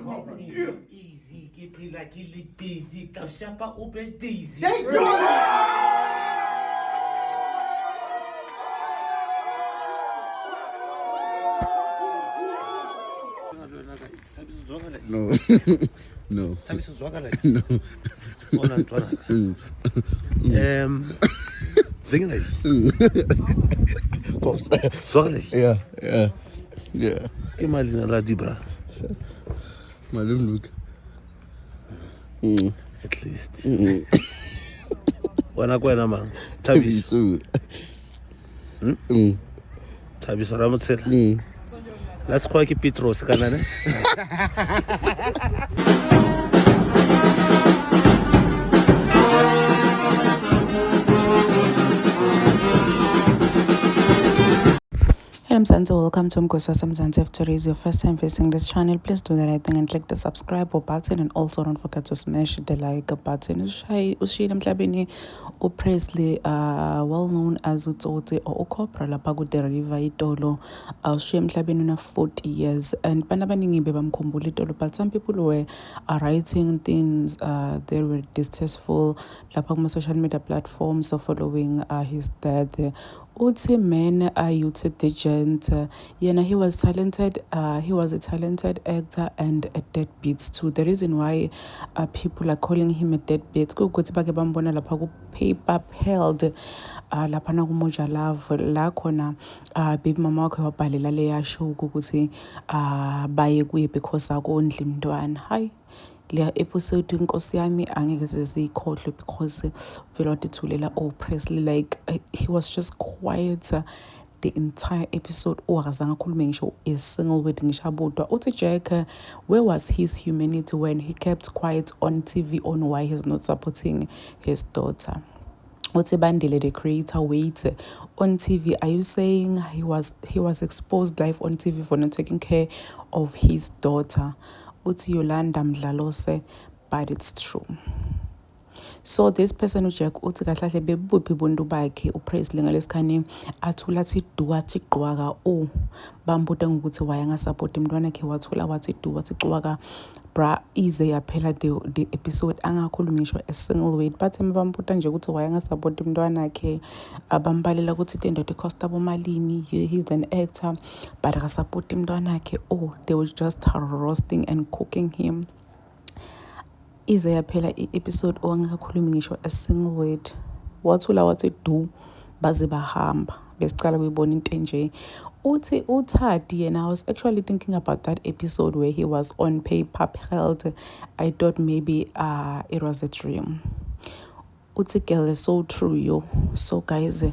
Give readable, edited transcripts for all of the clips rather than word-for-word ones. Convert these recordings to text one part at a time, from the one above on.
Easy, keep it like you busy. Kashapa open easy. No. No. No. Singen Pops. Zorgelig. Yeah. Ke malina la dibra. Malum look. At least. Wana kwena mang. Thabiso. Thabiso ra motsela. La se khoa ke Petros kana ne. Hello Mzansi, welcome to Mgosi Mzansi. If today is your first time visiting this channel, please do the right thing and click the subscribe button, and also don't forget to smash the like button. Ushayile emhlabeni uPresley, well known as uTsotsi or uCobra lapha ku-The River Itolo. Ushiye emhlabeni una 40 years, and bantu abaningi bebamkhumbula Itolo, but some people were writing things they were distasteful lapha kuma-social media platforms following his death. Uthi man youth digent, he was talented, he was a talented actor and a deadbeat too. The reason why people are calling him a deadbeat kukuthi bake bambona lapha ku paper held lapha na kuMoja Love la khona baby mama wakhe wabhalela leya show ukuthi baye kuye because akondli mntwana. Hayi, leya episode inkosi yami angeke seziyikhohlwe because vele watithulela Presley, like he was just quiet the entire episode. Owakazange akhulume ngisho a single word ngisho abudwa. Uthi Jack, where was his humanity when he kept quiet on TV on why he's not supporting his daughter? Uthi Bandile, the creator, wait on TV. Are you saying he was exposed live on TV for not taking care of his daughter? Uthi Yolanda Mdlalose, but it's true. So this person uJack uthi kahle bebuphi ubuntu bakhe uPresley ngalesikhathi athula athi duwa athi gqwaka bambuta ngokuthi why angasupport umntwana wakhe, wathula wathi duwa athi gqwaka bra ize yaphela the episode angakhulumi ngisho a single word, but bambuta nje ukuthi why angasupport umntwana wakhe, abambalela ukuthi indoda icosta bomalini, he's an actor but akasupport umntwana wakhe. They were just roasting and cooking him. Ize yaphela i-episode ongakakhulumi ngisho a single word, wathula wathi do baze bahamba besicala kuyibona into nje. Uthi uThadi yena, I was actually thinking about that episode where he was on paper held. I thought maybe it was a dream. Uthi girl is so true yo. So guys,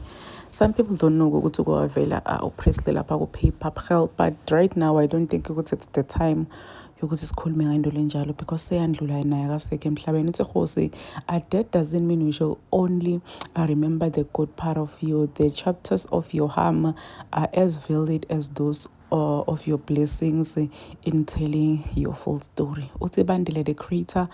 some people don't know ukuthi kwavela uPresley lapha ku paper held, but right now I don't think ukuthi it's the time ukuthi sikhulume ngento lenjalo because seyandlula naye akasekho emhlabeni. Uthi Khosi, death doesn't mean we shall only remember the good part of you. The chapters of your harm are as valid as those of your blessings in telling your full story. Uthi Bandile, the creator,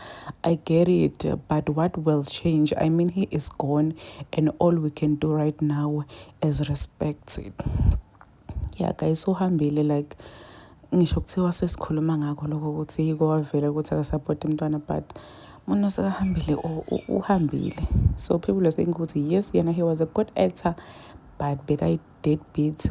I get it, but what will change? I mean, he is gone and all we can do right now is respect it. Yeah guys, so hambile, like ngisho kuthiwa sesikhuluma ngakho lokho ukuthi kwavela ukuthi akasupport umntwana, but mona sekahambile uhambile. So people are saying ukuthi yes yena he was a good actor but beka deadbeat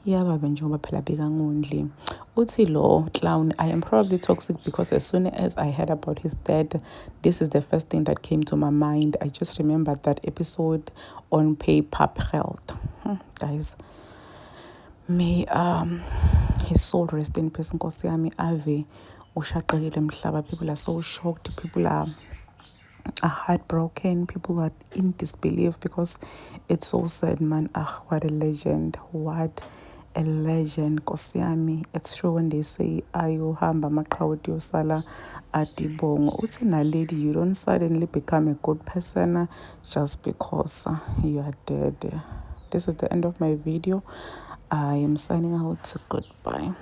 yababe njengoba phela bekangondli. Uthi lo clown, I am probably toxic because as soon as I heard about his death, this is the first thing that came to my mind. I just remembered that episode on paper held. Guys, may his soul rest in peace. Nkosi yami ave ushaqekile emhlaba. People are so shocked, people are heartbroken, people are in disbelief because it's so sad, man. What a legend, what a legend. Nkosi yami, it's true when they say ayohamba maqhawe yosala adibongo. Uthi na lady, you don't suddenly become a good person just because you are dead. This is the end of my video. I am signing out. Goodbye.